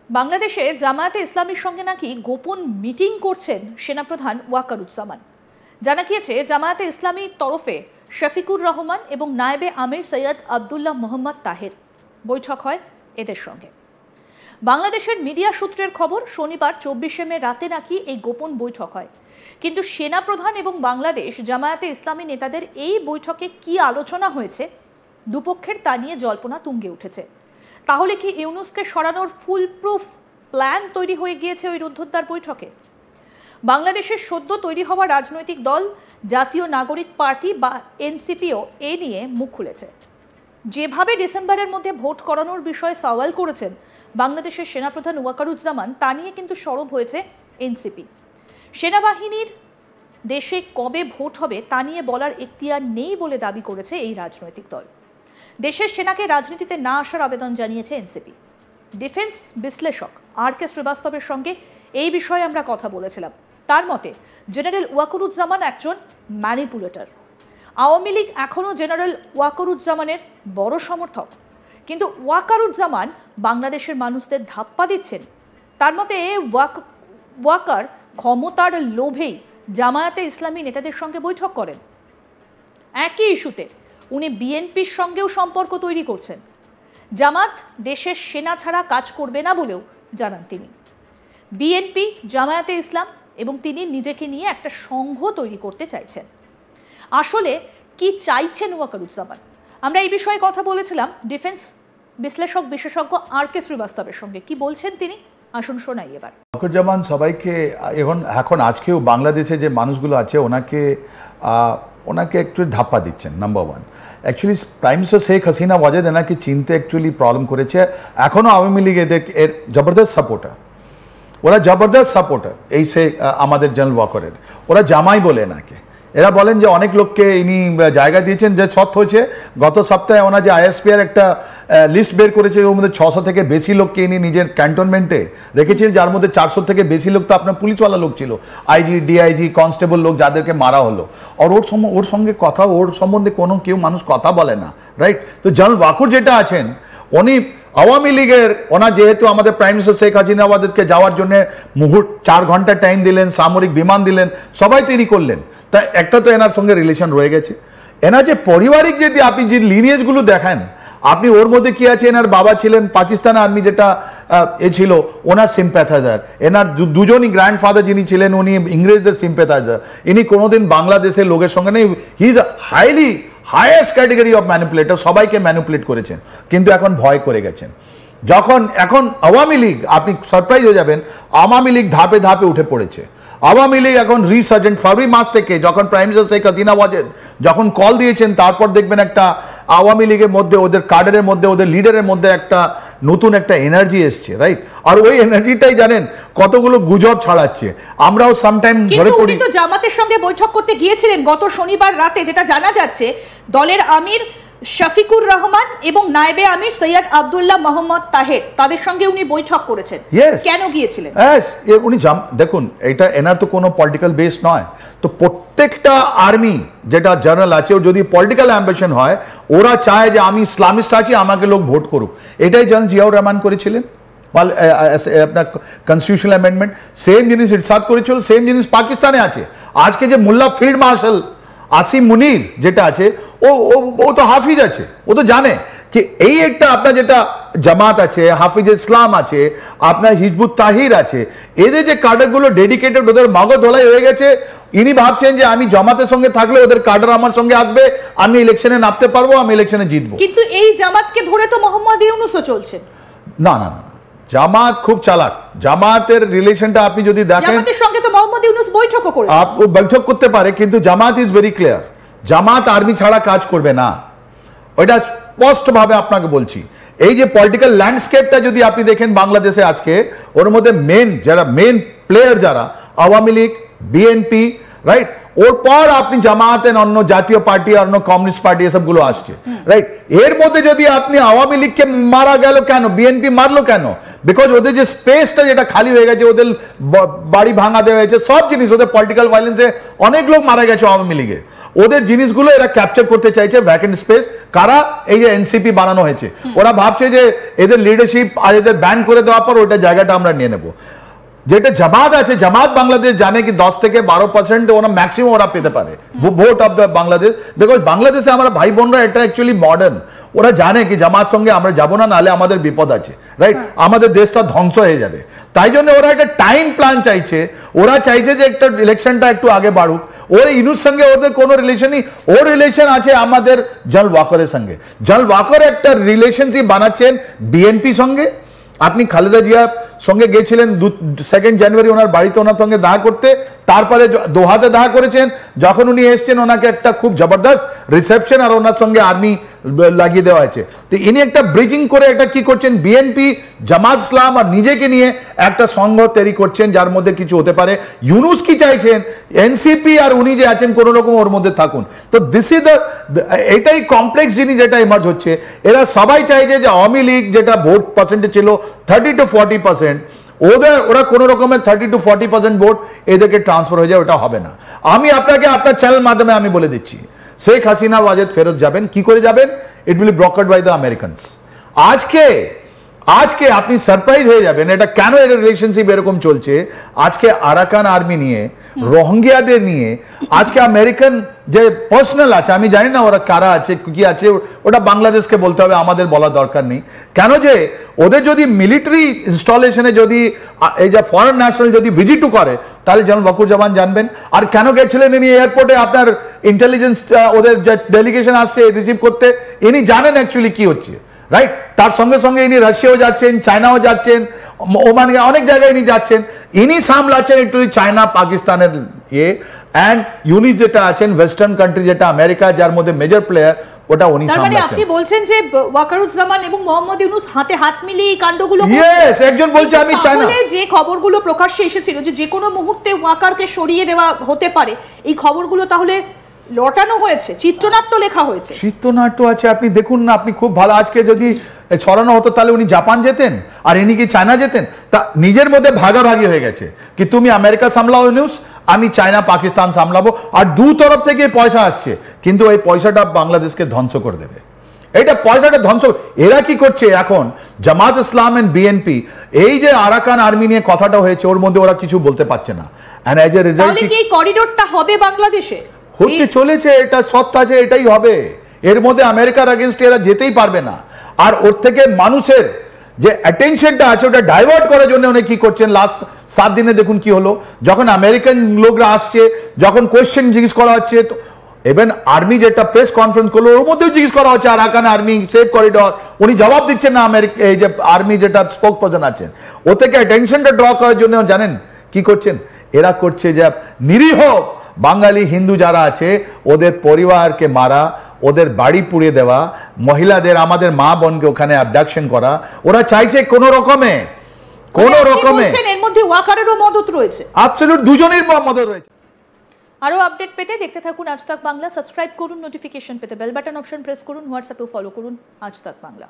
বাংলাদেশে জামায়াতে ইসলামীর সঙ্গে নাকি গোপন মিটিং করছেন সেনাপ্রধান ওয়াকারুজ্জামান। জানা গিয়েছে জামায়াতে ইসলামীর তরফে শফিকুর রহমান এবং নায়েবে আমির সৈয়দ আবদুল্লাহ মোহাম্মদ তাহের বৈঠক হয় এদের সঙ্গে। বাংলাদেশের মিডিয়া সূত্রের খবর, শনিবার 24শে মে রাতে নাকি এই গোপন বৈঠক হয়। কিন্তু সেনাপ্রধান এবং বাংলাদেশ জামায়াতে ইসলামী নেতাদের এই বৈঠকে কি আলোচনা হয়েছে, দুপক্ষের তা নিয়ে জল্পনা তুঙ্গে উঠেছে। তাহলে কি ইউনূসকে সরানোর ফুল প্রুফ প্ল্যান তৈরি হয়ে গিয়েছে ওই রুদ্ধদ্বার বৈঠকে? বাংলাদেশের সদ্য তৈরি হওয়া রাজনৈতিক দল জাতীয় নাগরিক পার্টি বা এনসিপিও এ নিয়ে মুখ খুলেছে। যেভাবে ডিসেম্বরের মধ্যে ভোট করানোর বিষয়ে সওয়াল করেছেন বাংলাদেশের সেনাপ্রধান ওয়াকারুজ্জামান, তা নিয়ে কিন্তু সরব হয়েছে এনসিপি। সেনাবাহিনীর দেশে কবে ভোট হবে তা নিয়ে বলার এখতিয়ার নেই বলে দাবি করেছে এই রাজনৈতিক দল। দেশের সেনাকে রাজনীতিতে না আসার আবেদন জানিয়েছে এনসিপি। ডিফেন্স বিশ্লেষক আর.কে. শ্রীবাস্তবের সঙ্গে এই বিষয়ে আমরা কথা বলেছিলাম। তার মতে জেনারেল ওয়াকারুজ্জামান একজন ম্যানিপুলেটর। আওয়ামী লীগ এখনও জেনারেল ওয়াকারুজ্জামানের বড় সমর্থক, কিন্তু ওয়াকারুজ্জামান বাংলাদেশের মানুষদের ধাপ্পা দিচ্ছেন। তার মতে ওয়াকার ক্ষমতার লোভেই জামায়াতে ইসলামী নেতাদের সঙ্গে বৈঠক করেন। একই ইস্যুতে উনি বিএনপির সঙ্গেও সম্পর্ক তৈরি করছেন। জামাত দেশের সেনা ছাড়া কাজ করবে না বলেও জানান তিনি। বিএনপি, জামায়াতে ইসলাম এবং তিনি নিজেকে নিয়ে একটা সংঘ তৈরি করতে চাইছেন। আসলে কি চাইছেন ওয়াকারুজ্জামান? আমরা এই বিষয়ে কথা বলেছিলাম ডিফেন্স বিশ্লেষক বিশেষজ্ঞ আর.কে. শ্রীবাস্তবের সঙ্গে। কি বলছেন তিনি, আসুন শোনাই এবার। ওয়াকারুজ্জামান সবাইকে এখন আজকেও বাংলাদেশে যে মানুষগুলো আছে ওনাকে একটু ধাপ্পা দিচ্ছেন। Number one, actually prime minister Sheikh Hasina Wazed এনাকে চিনতে অ্যাকচুয়ালি প্রবলেম করেছে। এখনও আওয়ামী লীগ এর জবরদস্ত সাপোর্টার, ওরা জবরদস্ত সাপোর্টার এই আমাদের জেনারেল ওয়াকারের। ওরা জামাই বলে এনাকে। এরা বলেন যে অনেক লোককে ইনি জায়গা দিয়েছেন। যে সত্য হয়েছে, গত সপ্তাহে ওনার যে আইএসপিআর একটা লিস্ট বের করেছে, ওর মধ্যে 600 থেকে বেশি লোককে ইনি নিজের ক্যান্টনমেন্টে রেখেছিলেন, যার মধ্যে 400 থেকে বেশি লোক তো আপনার পুলিশওয়ালা লোক ছিল, আইজি, ডিআইজি, কনস্টেবল লোক, যাদেরকে মারা হলো। আর ওর সঙ্গে কথা, ওর সম্বন্ধে কেউ মানুষ কথা বলে না, রাইট? তো জেনারেল ওয়াকার যেটা আছেন, উনি আওয়ামী লীগের, ওনার যেহেতু আমাদের প্রাইম মিনিস্টার শেখ হাসিনা ওয়াজেদকে যাওয়ার জন্য 4 ঘন্টা টাইম দিলেন, সামরিক বিমান দিলেন, সবাই তৈরি করলেন। তা একটা তো এনার সঙ্গে রিলেশন রয়ে গেছে। এনার যে পারিবারিক যদি আপনি যে লিনিয়েজগুলো দেখেন, আপনি ওর মধ্যে কি আছে, এনার বাবা ছিলেন পাকিস্তান আর্মি, যেটা ছিল ওনার সিম্প্যাথাইজার। এনার দুজনই গ্র্যান্ডফাদার যিনি ছিলেন, উনি ইংরেজদের সিম্প্যাথাইজার। ইনি কোনোদিন বাংলাদেশের লোকের সঙ্গে নেই। He is highest category of manipulator. সবাইকে ম্যানিপুলেট করেছেন, কিন্তু এখন ভয় করে গেছেন। এখন আওয়ামী লীগ, আপনি সারপ্রাইজ হয়ে যাবেন, আওয়ামী লীগ ধাপে ধাপে উঠে পড়েছে। আওয়ামী লীগ এখন রিসার্জেন্ট। ফেব্রুয়ারি মাস থেকে যখন প্রাইম মিনিস্টার শেখ হাসিনা ওয়াজেদ যখন কল দিয়েছেন, তারপর দেখবেন একটা আওয়ামী লীগের মধ্যে, ওদের কাডারের মধ্যে, ওদের লিডারের মধ্যে একটা নতুন একটা এনার্জি এসছে, রাইট? আর ওই এনার্জিটাই জানেন কতগুলো গুজব ছড়াচ্ছে। আমরাও সামটাইম ধরে পড়ি। কিন্তু জামাতের সঙ্গে বৈঠক করতে গিয়েছিলেন গত শনিবার রাতে, যেটা জানা যাচ্ছে দলের আমির শফিকুর রহমান এবং নায়েবে আমির সৈয়দ আবদুল্লাহ মোহাম্মদ তাহের, তাদের সঙ্গে উনি বৈঠক করেছেন। কেন গিয়েছিলেন? উনি দেখুন, এটা এনার তো কোনো পলিটিক্যাল বেস নয়। তো প্রত্যেকটা আর্মি যেটা জেনারেল আছে, ওর যদি পলিটিক্যাল অ্যাম্বিশন হয়, ওরা চায় যে আমি ইসলামিস্ট আছি, আমাকে লোক ভোট করুক। এটাই জেনারেল জিয়াউর রহমান করেছিলেন আপনার কনস্টিটিউশনাল অ্যামেন্ডমেন্ট। সেম জিনিস ইরশাদ করেছিল, সেম জিনিস পাকিস্তানে আছে। আজকে যে মোল্লা ফিল্ড মার্শাল আসিম মুনির যেটা আছে, ও তো হাফিজ আছে, ও তো জানে যে এই একটা আপনার যেটা জামাত আছে, হাফিজ ইসলাম আছে, আপনার হিজবুত তাহির আছে, এদের যে কাডারগুলো ডেডিকেটেড, ওদের মগজ ধোলাই হয়ে গেছে। ইনি ভাবছেন যে আমি জামাতের সঙ্গে থাকলে ওদের কাডার আমার সঙ্গে আসবে, আমি ইলেকশনে নামতে পারবো, আমি ইলেকশনে জিতবো। কিন্তু এই জামাতকে ধরে তো মোহাম্মদ ইউনূসও চলছেন। না, জামাত খুব চালাক। জামাতের রিলেশনটা আপনি যদি দেখেন, জামাতের সঙ্গে তো মোহাম্মদ ইউনূস বৈঠকও করেন। বৈঠক করতে পারে, কিন্তু Jamaat is very clear, Jamaat army ছাড়া কাজ করবে না। ওইটা স্পষ্টভাবে আপনাকে বলছি। এই যে পলিটিক্যাল ল্যান্ডস্কেপটা যদি আপনি দেখেন বাংলাদেশে আজকে, ওর মধ্যে মেন প্লেয়ার যারা আওয়ামী লীগ, বিএনপি, রাইট? ওর পর আপনি জামায়াতের অন্য জাতীয় পার্টি, অন্য কমিউনিস্ট পার্টি, এসবগুলো আসছে, রাইট? এর মধ্যে যদি আপনি আওয়ামী লীগকে মারা গেল কেন, বিএনপি মারলো কেন? বিকজ ওদের যে স্পেসটা যেটা খালি হয়ে গেছে, ওদের বাড়ি ভাঙা দেওয়া হয়েছে, সব জিনিস, ওদের পলিটিক্যাল ভায়োলেন্সে অনেক লোক মারা গেছে আওয়ামী লীগে। ওদের জিনিসগুলো এরা ক্যাপচার করতে চাইছে ভ্যাকেন্ট স্পেস। কারা? এই যে এনসিপি বানানো হয়েছে, ওরা ভাবছে যে এদের লিডারশিপ আর এদের ব্যান করে দেওয়ার পর ওইটা জায়গাটা আমরা নিয়ে নেব। যেটা জামাত আছে, জামাত বাংলাদেশ জানে কি 10 থেকে 12% ওরা ম্যাক্সিমাম ওরা পেতে পারে vote of the Bangladesh, because বাংলাদেশে আমরা ভাই বোনরা এটা অ্যাকচুয়ালি মডার্ন, ওরা জানে কি জামাত সঙ্গে আমরা যাবো না, নাহলে আমাদের বিপদ আছে, রাইট? আমাদের দেশটা ধ্বংস হয়ে যাবে। তাই জন্য ওরা একটা টাইম প্ল্যান চাইছে, ওরা চাইছে যে একটা ইলেকশনটা একটু আগে বাড়ুক। ওর ইনুর সঙ্গে ওদের কোনো রিলেশনই, ওর রিলেশন আছে আমাদের জল ওয়াকারের সঙ্গে। জল ওয়াকার একটা রিলেশনশিপ বানাচ্ছেন বিএনপি সঙ্গে। আপনি খালেদা জিয়া সঙ্গে গেছিলেন 2 জানুয়ারি ওনার বাড়িতে ওনার সঙ্গে দেখা করতে, তারপরে দোহাতে দেখা করেছেন। যখন উনি এসছেন ওনাকে একটা খুব জবরদস্ত রিসেপশন আর ওনার সঙ্গে আর্মি লাগিয়ে দেওয়া হয়েছে। তো ইনি একটা ব্রিজিং করে একটা কি করছেন, বিএনপি, জামাত ইসলাম আর নিজেকে নিয়ে একটা সংঘ তৈরি করছেন যার মধ্যে কিছু হতে পারে। ইউনুস কি চাইছেন, এনসিপি আর উনি যে আছেন কোনো রকম ওর মধ্যে থাকুন। তো দিস ইজ দ্য, এটাই কমপ্লেক্স জিনিস যেটা ইমার্জ হচ্ছে। এরা সবাই চাইছে যে আওয়ামী লীগ যেটা ভোট পার্সেন্টেজ ছিল 30 to 40%, ওরা কোন রকমের 30 to 40% ভোট এদেরকে ট্রান্সফার হয়ে যায়, ওটা হবে না। আমি আপনাকে আপনার চ্যানেল মাধ্যমে আমি বলে দিচ্ছি, শেখ হাসিনা ওয়াজেদ ফেরত যাবেন। কি করে যাবেন? It will be brokered by the আমেরিকানস। আজকে আপনি সারপ্রাইজ হয়ে যাবেন এটা কেন এর রিলেশনশিপ এরকম চলছে। আজকে আরাকান আর্মি নিয়ে, রোহিঙ্গিয়াদের নিয়ে আজকে আমেরিকান যে পার্সোনাল আছে, আমি জানি না ওরা কারা আছে কি আছে, ওটা বাংলাদেশকে বলতে হবে, আমাদের বলার দরকার নেই। কেন যে ওদের যদি মিলিটারি ইনস্টলেশনে যদি এই যে ফরেন ন্যাশনাল যদি ভিজিটও করে, তাহলে জেনারেল ওয়াকুরুজ্জামান জানবেন। আর কেন গেছিলেন ইনি এয়ারপোর্টে, আপনার ইন্টেলিজেন্স ওদের যে ডেলিগেশন আসছে রিসিভ করতে, ইনি জানেন অ্যাকচুয়ালি কি হচ্ছে, রাইট? তার সঙ্গে সঙ্গে ইনি রাশিয়াও যাচ্ছেন, চায়নাও যাচ্ছেন, ওমান, অনেক জায়গায় ইনি যাচ্ছেন। ইনি সামলাচ্ছেন একটু চায়না পাকিস্তানের অ্যান্ড ইউনি যেটা আছেন ওয়েস্টার্ন কান্ট্রি যেটা আমেরিকা, যার মধ্যে মেজর প্লেয়ার, ওটা উনি সামলাচ্ছেন। মানে আপনি বলছেন যে ওয়াকারুজ্জামান এবং মোহাম্মদ ইউনুস হাতে হাত মিলিয়ে এই কাণ্ডগুলো ইয়েস, একজন বলছে আমি চাই না। যে খবরগুলো প্রকাশ্যে এসেছিল যে কোনো মুহূর্তে ওয়াকারকে সরিয়ে দেওয়া হতে পারে, এই খবরগুলো তাহলে লটানো হয়েছে, চিত্রনাট্য লেখা হয়েছে। চিত্রনাট্য আছে, আপনি দেখুন না, আপনি খুব ভালো। আজকে যদি ছড়ানো হতো তাহলে উনি জাপান যেতেন আর ইনি কি চায়না যেতেন। তা নিজের মধ্যে ভাগাভাগি হয়ে গেছে কি তুমি আমেরিকা সামলাও নিউজ, আমি চায়না পাকিস্তান সামলাবো। আর দু তরফ থেকে পয়সা আসছে, কিন্তু এই পয়সাটা বাংলাদেশকে ধ্বংস করে দেবে। এটা পয়সাটা ধ্বংস। এরা কি করছে এখন, জামাত ইসলাম এন্ড বিএনপি, এই যে আরাকান আর্মি নিয়ে কথাটা হয়েছে, ওর মধ্যে ওরা কিছু বলতে পারছে না। এন্ড এজ এ রেজাল্ট কি এই করিডোরটা হবে বাংলাদেশে? হতে চলেছে, এটা সত্য আছে, এটাই হবে। এর মধ্যে আমেরিকার এগেইনস্ট এরা যেতেই পারবে না। আর ওর থেকে মানুষের যে অ্যাটেনশনটা আছে ওটা ডাইভার্ট করার জন্য উনি কি করছেন, লাস্ট 7 দিনে দেখুন কি হলো। যখন আমেরিকান লোকরা আসছে, যখন কোয়েশ্চেন জিজ্ঞেস করা হচ্ছে, ইভেন আর্মি যেটা প্রেস কনফারেন্স করলো ওর মধ্যেও জিজ্ঞেস করা হচ্ছে আরাকান আর্মি সেফ করিডোর, উনি জবাব দিচ্ছেন না। আমেরিকা এই যে আর্মি যেটা স্পোক পারসন আছেন, ও থেকে অ্যাটেনশনটা ড্র করার জন্য জানেন কি করছেন, এরা করছে যে নিরীহ বাঙালি হিন্দু যারা আছে ওদের পরিবারকে মারা, ওদের বাড়ি পুড়িয়ে দেওয়া, মহিলাদের, আমাদের মা বোনকে ওখানে অ্যাবডাকশন করা। ওরা চাইছে কোন রকমে এর মধ্যে ওয়াকারেরও মদত রয়েছে, অ্যাবসলিউট দুজনের মদত রয়েছে। আরো আপডেট পেতে দেখতে থাকুন আজ তাক বাংলা। সাবস্ক্রাইব করুন, নোটিফিকেশন পেতে বেল বাটন অপশন প্রেস করুন, হোয়াটসঅ্যাপেও ফলো করুন আজ তাক বাংলা।